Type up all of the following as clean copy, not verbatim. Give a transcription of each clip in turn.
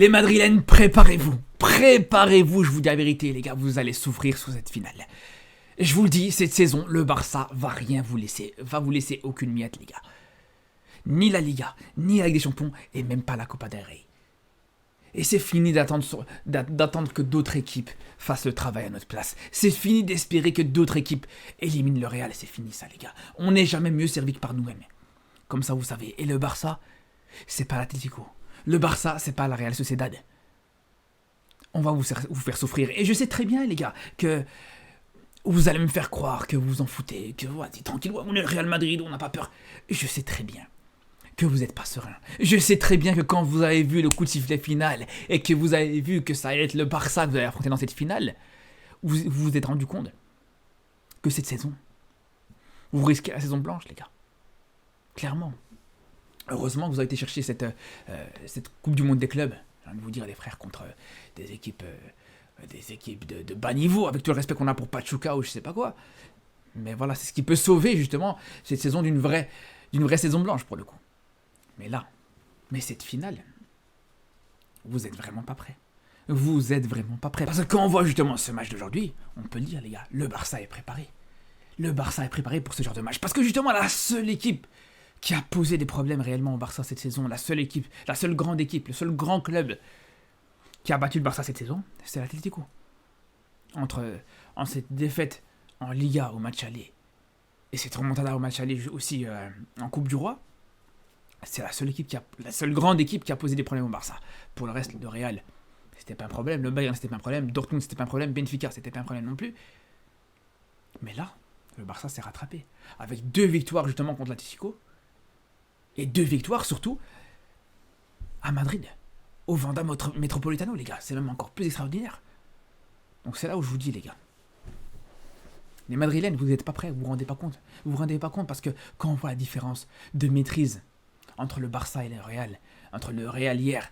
Les Madrilènes, préparez-vous. Préparez-vous, je vous dis la vérité, les gars, vous allez souffrir sur cette finale. Je vous le dis, cette saison, le Barça va rien vous laisser. Va vous laisser aucune miette, les gars. Ni la Liga, ni la Ligue des Champions, et même pas la Copa del Rey. Et c'est fini d'attendre que d'autres équipes fassent le travail à notre place. C'est fini d'espérer que d'autres équipes éliminent le Real. C'est fini ça, les gars. On n'est jamais mieux servi que par nous-mêmes. Comme ça, vous savez. Et le Barça, c'est pas l'Atlético. Le Barça, c'est pas la Real Sociedad. On va vous faire souffrir. Et je sais très bien, les gars, que vous allez me faire croire que vous vous en foutez, que ouais, tranquille, on est le Real Madrid, on n'a pas peur. Je sais très bien que vous n'êtes pas serein. Je sais très bien que quand vous avez vu le coup de sifflet final et que vous avez vu que ça allait être le Barça que vous allez affronter dans cette finale, vous vous êtes rendu compte que cette saison, vous risquez la saison blanche, les gars. Clairement. Heureusement que vous avez été chercher cette Coupe du Monde des clubs, j'ai envie de vous dire, les frères, contre des équipes de bas niveau, avec tout le respect qu'on a pour Pachuca ou je sais pas quoi. Mais voilà, c'est ce qui peut sauver justement cette saison d'une vraie saison blanche pour le coup. Mais cette finale, vous êtes vraiment pas prêts. Vous êtes vraiment pas prêts. Parce que quand on voit justement ce match d'aujourd'hui, on peut le dire, les gars, le Barça est préparé. Le Barça est préparé pour ce genre de match. Parce que justement, la seule équipe qui a posé des problèmes réellement au Barça cette saison, la seule équipe, la seule grande équipe, le seul grand club qui a battu le Barça cette saison, c'est l'Atlético. En cette défaite en Liga au match aller et cette remontada au match aller aussi en Coupe du Roi, c'est la seule grande équipe qui a posé des problèmes au Barça. Pour le reste, le Real, c'était pas un problème, le Bayern, c'était pas un problème, Dortmund, c'était pas un problème, Benfica, c'était pas un problème non plus. Mais là, le Barça s'est rattrapé avec 2 victoires justement contre l'Atlético et 2 victoires surtout à Madrid, au Wanda Metropolitano, les gars. C'est même encore plus extraordinaire. Donc c'est là où je vous dis, les gars. Les Madrilènes, vous n'êtes pas prêts, vous vous rendez pas compte. Vous vous rendez pas compte parce que quand on voit la différence de maîtrise entre le Barça et le Real, entre le Real hier,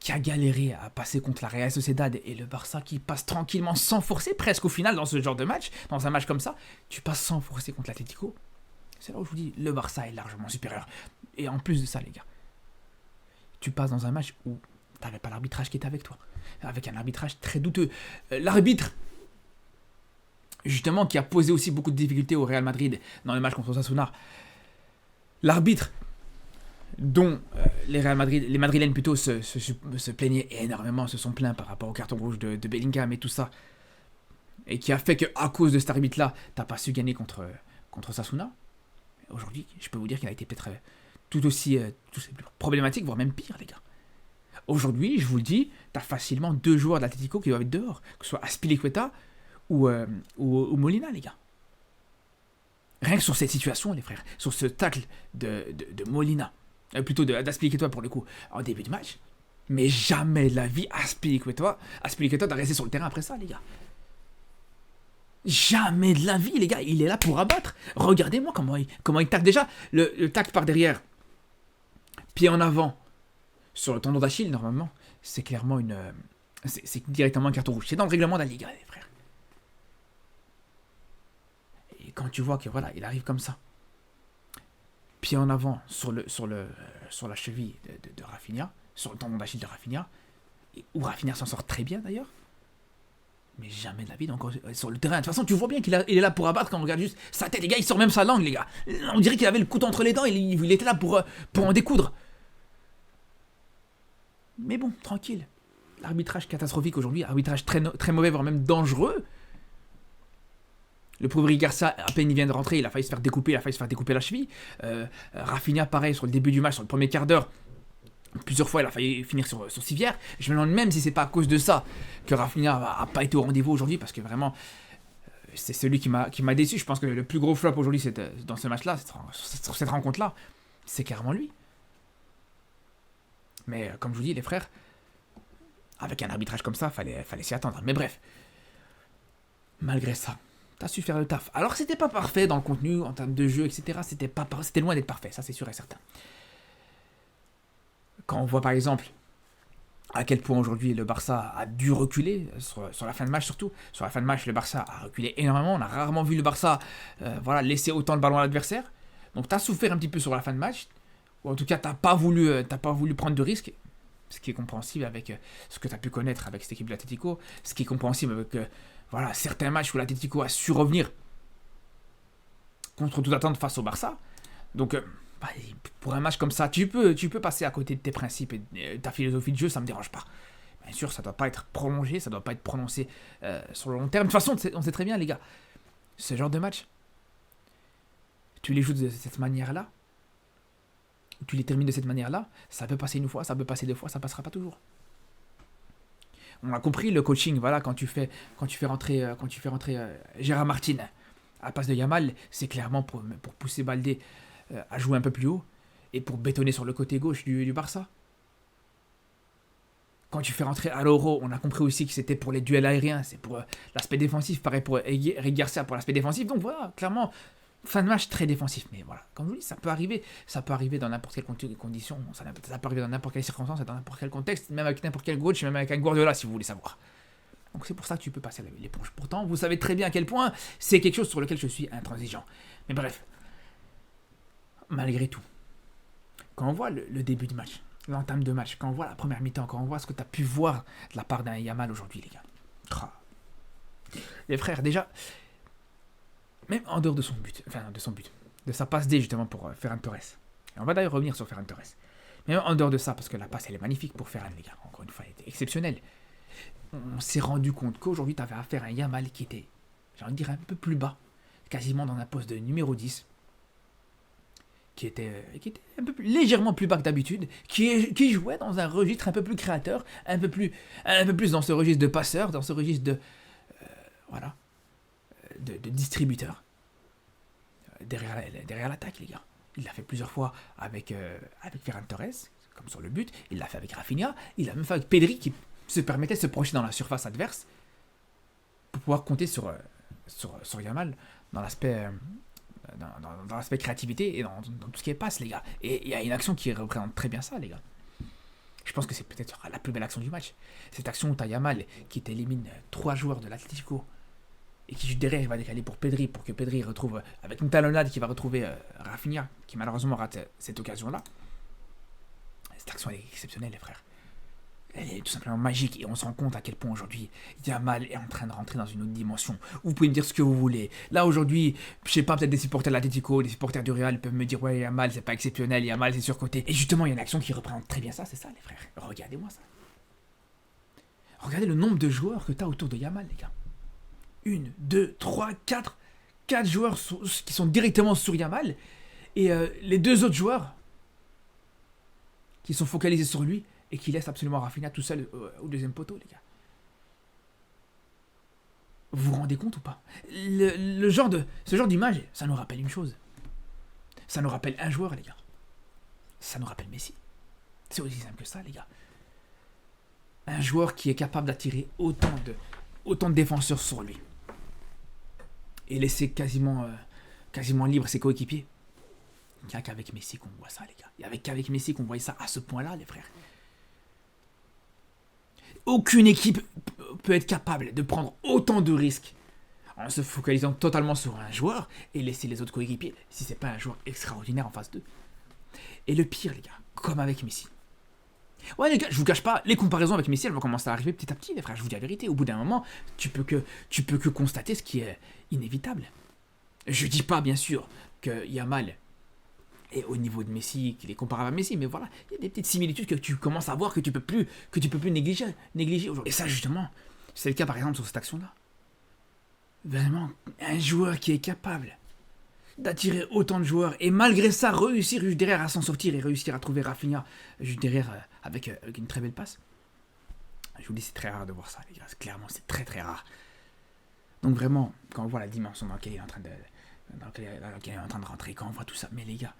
qui a galéré à passer contre la Real Sociedad, et le Barça qui passe tranquillement sans forcer, presque au final dans ce genre de match, dans un match comme ça, tu passes sans forcer contre l'Atlético. C'est là où je vous dis, le Barça est largement supérieur. Et en plus de ça, les gars, tu passes dans un match où tu n'avais pas l'arbitrage qui était avec toi. Avec un arbitrage très douteux. L'arbitre, justement, qui a posé aussi beaucoup de difficultés au Real Madrid dans le match contre Osasuna. L'arbitre dont les Madrilènes plutôt se plaignaient énormément, se sont plaints par rapport au carton rouge de Bellingham et tout ça. Et qui a fait qu'à cause de cet arbitre-là, t'as pas su gagner contre Osasuna. Aujourd'hui, je peux vous dire qu'il a été peut-être tout aussi problématique, voire même pire, les gars. Aujourd'hui, je vous le dis, t'as facilement 2 joueurs de l'Atlético qui doivent être dehors, que ce soit Azpilicueta ou Molina, les gars. Rien que sur cette situation, les frères, sur ce tacle de Molina, plutôt d'Azpilicueta pour le coup, en début de match, mais jamais de la vie, Azpilicueta doit rester sur le terrain après ça, les gars. Jamais de la vie, les gars, il est là pour abattre. Regardez-moi comment il tacle déjà. Le tacle par derrière, pied en avant, sur le tendon d'Achille, normalement, c'est clairement c'est directement un carton rouge. C'est dans le règlement de la Liga, les frères. Et quand tu vois que voilà, il arrive comme ça, pied en avant sur la cheville de Rafinha, sur le tendon d'Achille de Rafinha, où Rafinha s'en sort très bien d'ailleurs. Mais jamais de la vie, donc sur le terrain. De toute façon, tu vois bien qu'il est là pour abattre quand on regarde juste sa tête. Les gars, il sort même sa langue, les gars. On dirait qu'il avait le couteau entre les dents. Il était là pour en découdre. Mais bon, tranquille. L'arbitrage catastrophique aujourd'hui. Arbitrage très, très mauvais, voire même dangereux. Le pauvre Garcia, à peine il vient de rentrer, il a failli se faire découper la cheville. Rafinha, pareil, sur le début du match, sur le premier quart d'heure. Plusieurs fois, il a failli finir sur civière. Je me demande même si c'est pas à cause de ça que Rafinha a pas été au rendez-vous aujourd'hui, parce que vraiment, c'est celui qui m'a déçu. Je pense que le plus gros flop aujourd'hui, dans ce match-là, cette rencontre-là, c'est clairement lui. Mais comme je vous dis, les frères, avec un arbitrage comme ça, fallait s'y attendre. Mais bref, malgré ça, t'as su faire le taf. Alors c'était pas parfait dans le contenu, en termes de jeu, etc. C'était loin d'être parfait, ça c'est sûr et certain. Quand on voit par exemple à quel point aujourd'hui le Barça a dû reculer, sur la fin de match surtout, sur la fin de match le Barça a reculé énormément, on a rarement vu le Barça laisser autant le ballon à l'adversaire, donc t'as souffert un petit peu sur la fin de match, ou en tout cas t'as pas voulu prendre de risques, Ce qui est compréhensible avec ce que tu as pu connaître avec cette équipe de l'Atlético, ce qui est compréhensible avec voilà, certains matchs où l'Atlético a su revenir contre toute attente face au Barça. Donc, bah, pour un match comme ça, tu peux passer à côté de tes principes et ta philosophie de jeu, ça ne me dérange pas. Bien sûr, ça ne doit pas être prolongé, ça ne doit pas être prononcé sur le long terme. De toute façon, on sait très bien, les gars, ce genre de match, tu les joues de cette manière-là, ou tu les termines de cette manière-là, ça peut passer une fois, ça peut passer deux fois, ça passera pas toujours. On a compris le coaching, voilà, quand tu fais rentrer Gérard Martin à la place de Yamal, c'est clairement pour pousser Baldé à jouer un peu plus haut et pour bétonner sur le côté gauche du Barça. Quand tu fais rentrer Araujo, on a compris aussi que c'était pour les duels aériens, c'est pour l'aspect défensif, pareil pour Eric Garcia pour l'aspect défensif. Donc voilà, clairement, fin de match très défensif. Mais voilà, comme je vous dis, ça peut arriver dans n'importe quelle condition, ça peut arriver dans n'importe quelle circonstance, dans n'importe quel contexte, même avec n'importe quel coach, même avec un Guardiola si vous voulez savoir. Donc c'est pour ça que tu peux passer l'éponge. Pourtant, vous savez très bien à quel point c'est quelque chose sur lequel je suis intransigeant. Mais bref, malgré tout, quand on voit le début du match, l'entame de match, quand on voit la première mi-temps, quand on voit ce que tu as pu voir de la part d'un Yamal aujourd'hui, les gars. Les frères, déjà, même en dehors de son but, de sa passe D justement pour Ferran Torres. Et on va d'ailleurs revenir sur Ferran Torres. Mais même en dehors de ça, parce que la passe elle est magnifique pour Ferran, les gars, encore une fois, elle était exceptionnelle. On s'est rendu compte qu'aujourd'hui, tu avais affaire à un Yamal qui était, j'ai envie de dire, un peu plus bas, quasiment dans un poste de numéro 10. Qui était légèrement plus bas que d'habitude, qui jouait dans un registre un peu plus créateur, un peu plus dans ce registre de passeur, dans ce registre de distributeur. Derrière l'attaque, les gars. Il l'a fait plusieurs fois avec Ferran Torres, comme sur le but, il l'a fait avec Rafinha, il l'a même fait avec Pedri, qui se permettait de se projeter dans la surface adverse, pour pouvoir compter sur Yamal, dans l'aspect... Dans l'aspect créativité et dans tout ce qui est passe, les gars. Et il y a une action qui représente très bien ça, les gars. Je pense que c'est peut-être la plus belle action du match. Cette action où tu as Yamal qui t'élimine 3 joueurs de l'Atlético et qui juste derrière il va décaler pour Pedri, pour que Pedri retrouve, avec une talonnade qui va retrouver Rafinha, qui malheureusement rate cette occasion-là. Cette action est exceptionnelle, les frères. Elle est tout simplement magique et on se rend compte à quel point aujourd'hui Yamal est en train de rentrer dans une autre dimension. Vous pouvez me dire ce que vous voulez. Là aujourd'hui, je sais pas, peut-être des supporters de l'Atlético, des supporters du Real peuvent me dire ouais Yamal c'est pas exceptionnel, Yamal c'est surcoté. Et justement il y a une action qui représente très bien ça, c'est ça les frères. Regardez-moi ça. Regardez le nombre de joueurs que tu as autour de Yamal les gars. 1, 2, 3, 4 joueurs qui sont directement sur Yamal et les 2 autres joueurs qui sont focalisés sur lui et qui laisse absolument Rafinha tout seul au deuxième poteau, les gars. Vous vous rendez compte ou pas ? Ce genre d'image, ça nous rappelle une chose. Ça nous rappelle un joueur, les gars. Ça nous rappelle Messi. C'est aussi simple que ça, les gars. Un joueur qui est capable d'attirer autant de défenseurs sur lui. Et laisser quasiment libre ses coéquipiers. Il n'y a qu'avec Messi qu'on voit ça, les gars. Il n'y a qu'avec Messi qu'on voit ça à ce point-là, les frères. Aucune équipe peut être capable de prendre autant de risques en se focalisant totalement sur un joueur et laisser les autres coéquipiers si c'est pas un joueur extraordinaire en face d'eux. Et le pire, les gars, comme avec Messi. Ouais, les gars, je vous cache pas, les comparaisons avec Messi, elles vont commencer à arriver petit à petit, les frères. Je vous dis la vérité. Au bout d'un moment, tu peux que constater ce qui est inévitable. Je dis pas, bien sûr, que Yamal et au niveau de Messi, qu'il est comparable à Messi, mais voilà, il y a des petites similitudes que tu commences à voir que tu peux plus négliger aujourd'hui. Et ça, justement, c'est le cas par exemple sur cette action-là. Vraiment, un joueur qui est capable d'attirer autant de joueurs et malgré ça réussir juste derrière à s'en sortir et réussir à trouver Rafinha juste derrière avec une très belle passe. Je vous dis, c'est très rare de voir ça, les gars. Clairement, c'est très très rare. Donc vraiment, quand on voit la dimension dans laquelle il est en train de rentrer, quand on voit tout ça, mais les gars,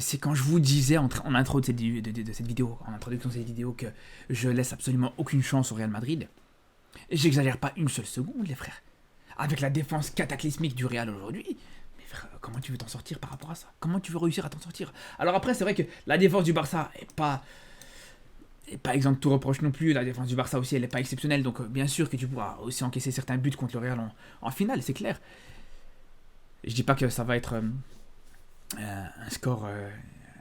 c'est quand je vous disais en intro de cette vidéo, en introduction de cette vidéo, que je laisse absolument aucune chance au Real Madrid. Et j'exagère pas une seule seconde, les frères. Avec la défense cataclysmique du Real aujourd'hui, mais frère, comment tu veux t'en sortir par rapport à ça ? Comment tu veux réussir à t'en sortir ? Alors après, c'est vrai que la défense du Barça est pas exemple de tout reproche non plus. La défense du Barça aussi, elle est pas exceptionnelle. Donc bien sûr que tu pourras aussi encaisser certains buts contre le Real en finale, c'est clair. Je dis pas que ça va être un score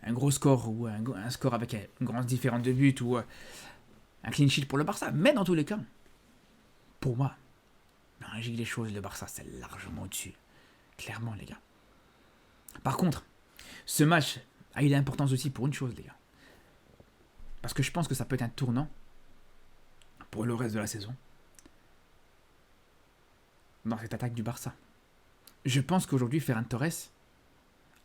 un gros score ou un score avec une grande différence de but ou un clean sheet pour le Barça. Mais dans tous les cas, pour moi, dans la logique des choses, le Barça, c'est largement au-dessus. Clairement, les gars. Par contre, ce match a eu l'importance aussi pour une chose, les gars. Parce que je pense que ça peut être un tournant pour le reste de la saison dans cette attaque du Barça. Je pense qu'aujourd'hui, Ferran Torres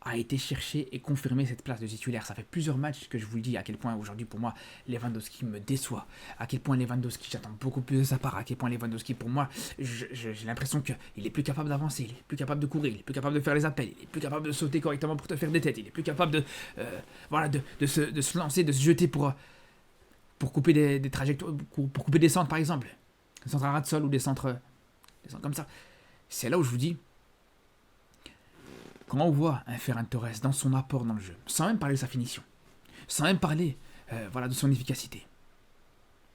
a été chercher et confirmer cette place de titulaire. Ça fait plusieurs matchs que je vous le dis à quel point aujourd'hui pour moi Lewandowski me déçoit, à quel point Lewandowski j'attends beaucoup plus de sa part, à quel point Lewandowski pour moi j'ai l'impression qu'il est plus capable d'avancer, il est plus capable de courir, il est plus capable de faire les appels, il est plus capable de sauter correctement pour te faire des têtes, il est plus capable de se lancer, de se jeter pour couper des trajectoires, pour couper des centres par exemple, des centres à ras de sol ou des centres comme ça. C'est là où je vous dis, quand on voit un Ferran Torres dans son apport dans le jeu, sans même parler de sa finition, sans même parler de son efficacité,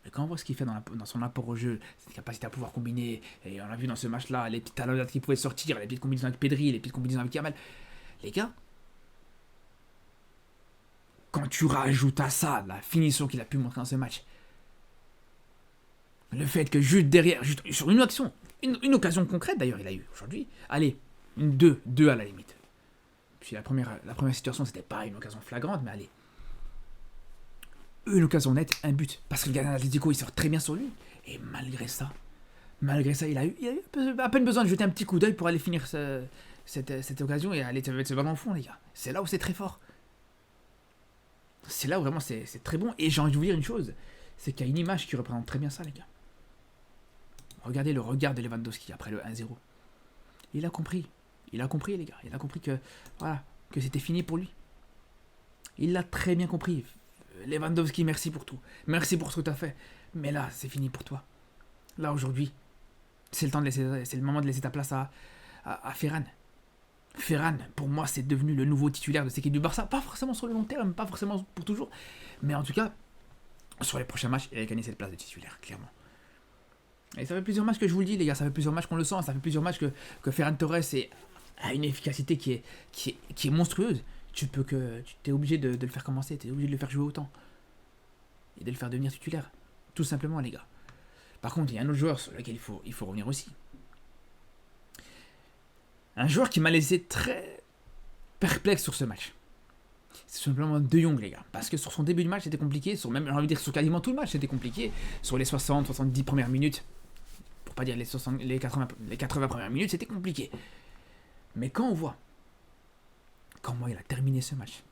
mais quand on voit ce qu'il fait dans son apport au jeu, cette capacité à pouvoir combiner, et on l'a vu dans ce match-là, les petites talonnades qui pouvaient sortir, les petites combinaisons avec Pedri, les petites combinaisons avec Yamal, les gars, quand tu rajoutes à ça la finition qu'il a pu montrer dans ce match, le fait que juste derrière, juste sur une action, une occasion concrète d'ailleurs il a eu aujourd'hui, allez, deux à la limite. Puis la première situation, c'était pas une occasion flagrante, mais allez. Une occasion nette, un but. Parce que le gardien d'Atlético, il sort très bien sur lui. Et malgré ça, il a eu à peine besoin de jeter un petit coup d'œil pour aller finir cette occasion et aller mettre ce ballon au fond, les gars. C'est là où c'est très fort. C'est là où vraiment c'est très bon. Et j'ai envie de vous dire une chose, c'est qu'il y a une image qui représente très bien ça, les gars. Regardez le regard de Lewandowski après le 1-0. Il a compris, les gars. Il a compris que c'était fini pour lui. Il l'a très bien compris. Lewandowski, merci pour tout. Merci pour ce que tu as fait. Mais là, c'est fini pour toi. Là, aujourd'hui, c'est le moment de laisser ta place à Ferran. Ferran, pour moi, c'est devenu le nouveau titulaire de cette équipe du Barça. Pas forcément sur le long terme, pas forcément pour toujours. Mais en tout cas, sur les prochains matchs, il a gagné cette place de titulaire, clairement. Et ça fait plusieurs matchs que je vous le dis, les gars. Ça fait plusieurs matchs qu'on le sent. Ça fait plusieurs matchs que Ferran Torres a une efficacité qui est monstrueuse. Tu es obligé de le faire commencer. Tu es obligé de le faire jouer autant. Et de le faire devenir titulaire. Tout simplement, les gars. Par contre, il y a un autre joueur sur lequel il faut revenir aussi. Un joueur qui m'a laissé très perplexe sur ce match. C'est simplement De Jong, les gars. Parce que sur son début de match, c'était compliqué. J'ai envie de dire, sur quasiment tout le match, c'était compliqué. Sur les 60-70 premières minutes, pour pas dire les 80 premières minutes, c'était compliqué. Mais quand on voit comment il a terminé ce match,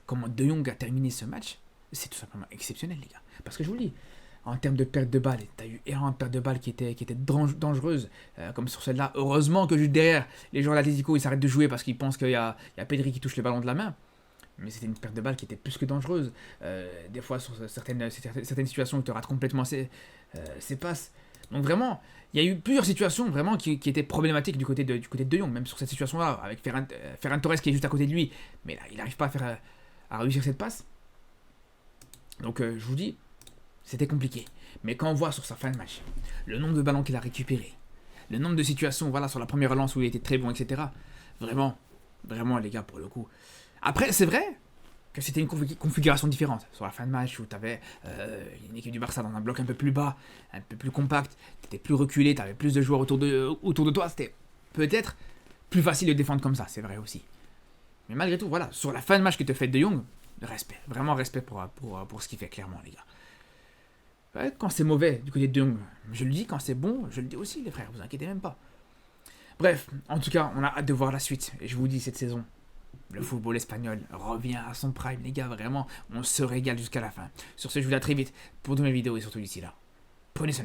comment De Jong a terminé ce match, c'est tout simplement exceptionnel, les gars. Parce que je vous le dis, en termes de perte de balle, tu as eu énormément de pertes de balles qui étaient dangereuses, comme sur celle-là. Heureusement que juste derrière, les joueurs de l'Atlético, ils s'arrêtent de jouer parce qu'ils pensent qu'il y a Pedri qui touche le ballon de la main. Mais c'était une perte de balle qui était plus que dangereuse. Des fois, sur certaines situations, il te rate complètement ses passes. Donc vraiment, il y a eu plusieurs situations vraiment qui étaient problématiques du côté de De Jong. Même sur cette situation-là, avec Ferran Torres qui est juste à côté de lui. Mais là, il n'arrive pas à réussir cette passe. Donc je vous dis, c'était compliqué. Mais quand on voit sur sa fin de match, le nombre de ballons qu'il a récupéré, le nombre de situations, sur la première relance où il était très bon, etc. Vraiment, les gars, pour le coup. Après, c'est vrai que c'était une configuration différente. Sur la fin de match où tu avais une équipe du Barça dans un bloc un peu plus bas, un peu plus compact, tu étais plus reculé, tu avais plus de joueurs autour de toi, c'était peut-être plus facile de défendre comme ça, c'est vrai aussi. Mais malgré tout, sur la fin de match que te fait De Jong, respect, vraiment respect pour ce qu'il fait, clairement, les gars. Ouais, quand c'est mauvais du côté de Jong, je le dis, quand c'est bon, je le dis aussi, les frères, vous inquiétez même pas. Bref, en tout cas, on a hâte de voir la suite. Et je vous dis, cette saison, le football espagnol revient à son prime, les gars, vraiment, on se régale jusqu'à la fin. Sur ce, je vous dis à très vite pour de nouvelles vidéos et surtout d'ici là, prenez soin de vous.